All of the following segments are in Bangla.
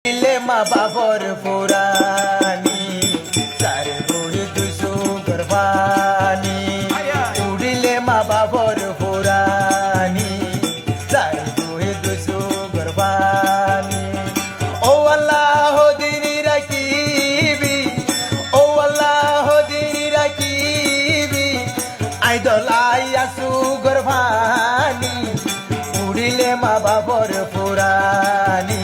দিলে মা বাবর পুরানি চার গুড়ি দুশো গরবানি উড়িলে মা বাবর পুরানি চার গুড়ি দুশো গরবানি ও আল্লাহ দিনী রাখিবি ও আল্লাহ দিনী রাখিবি আইদলাই আসু গরবানি উড়িলে মা বাবর পুরানি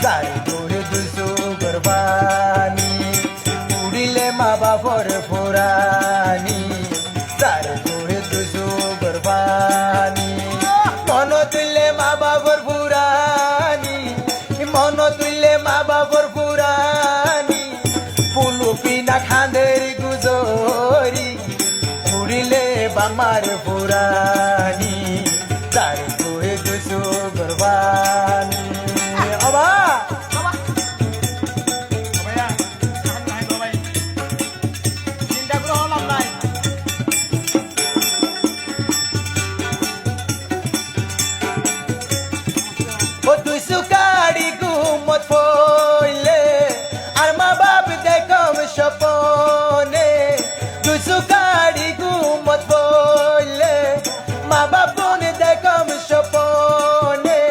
চার গুড়ি দুশো গরবানি উড়িলে মা বাবর পুরানি চার গুড়ি দুশো গরবানি মন তুললে মা বাবর পুরানি মন তুললে মা বাবর পুরানি পুলু পিনা খাঁদের গুজরি উড়িলে বামার পুরানি চার গুড়ি দুশো গরবানি গাড়ি ঘুমত পইলে আর মা বাপ দেখম সপনে দুশো গাড়ি ঘুমত পইলে মা বাপ দেখম সপনে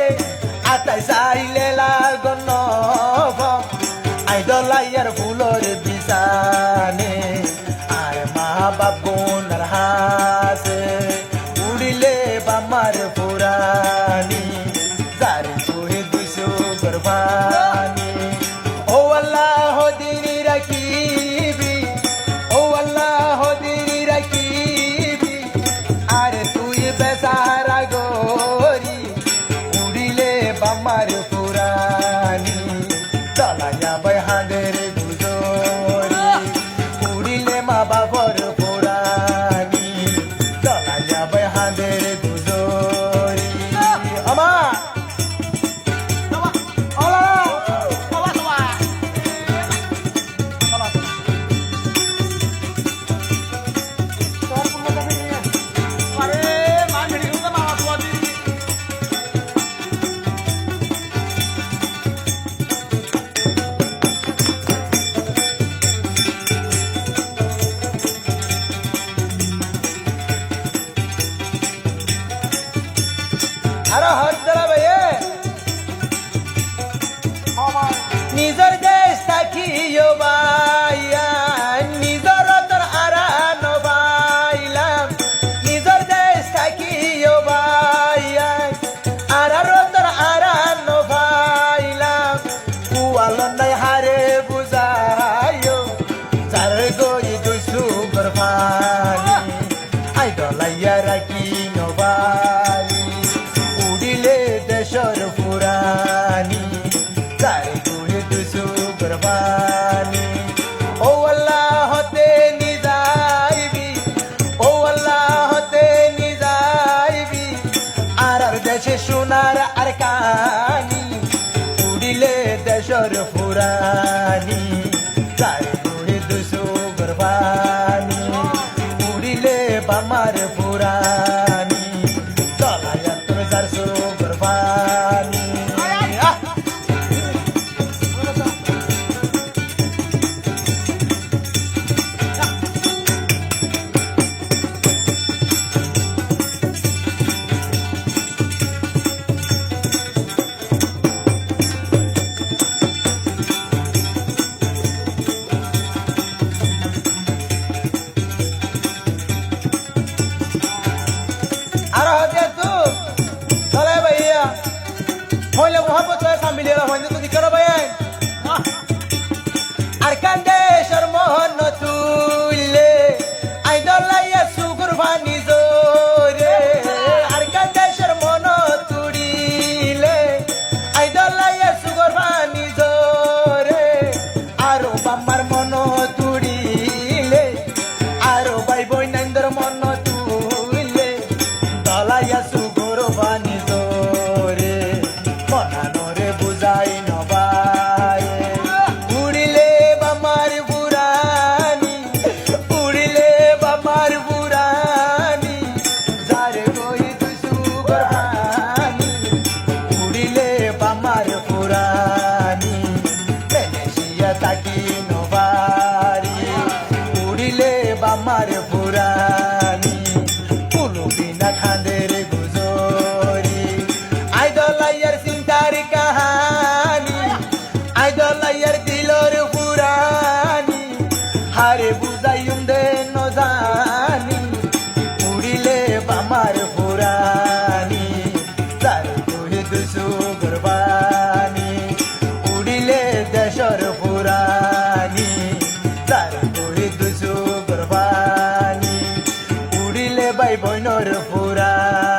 আতাই চাইলে লাগন আইদলাইয়ার ফুলর বিছানে আর মা বাপ বোনার হাসে উড়িলে বামার পুরানি চার গুড়ি দুশো গরবানি ও আল্লাহ দিনী রাখিবি ও আল্লাহ দিনী রাখিবি আর তুই বেসারা গরি উড়িলে বামার পুরানি চলা যাবে হাঁদের গুজরি উড়িলে মা বাবর পুরানি চলা যাবে হাঁদের গুজরি আমা আরো হাত ধরাবে নিজের দেশ থাকিও বাইয়া নিজের তোর আরান বাইলাম নিজের দেশ থাকিও বাইয়া আর তোর আরান বাইলাম কুয়াল নাই হারে বুঝাইও চার গই দুইশো গরবানি আইদলাইয়া রাখি নবালি উড়িলে দেশর পুরানি চার গুড়ি দুশো গরবানি ও আল্লাহ হতে নিজাইবি ও আল্লাহ হতে নিজাইবি আর দেশে সোনার আর কানি উড়িলে দেশর পুরানি চার গুড়ি দুশো গরবানি উড়িলে বামার পুরানি চলাইয়া তুমি চারশো গরবানি ফুরায়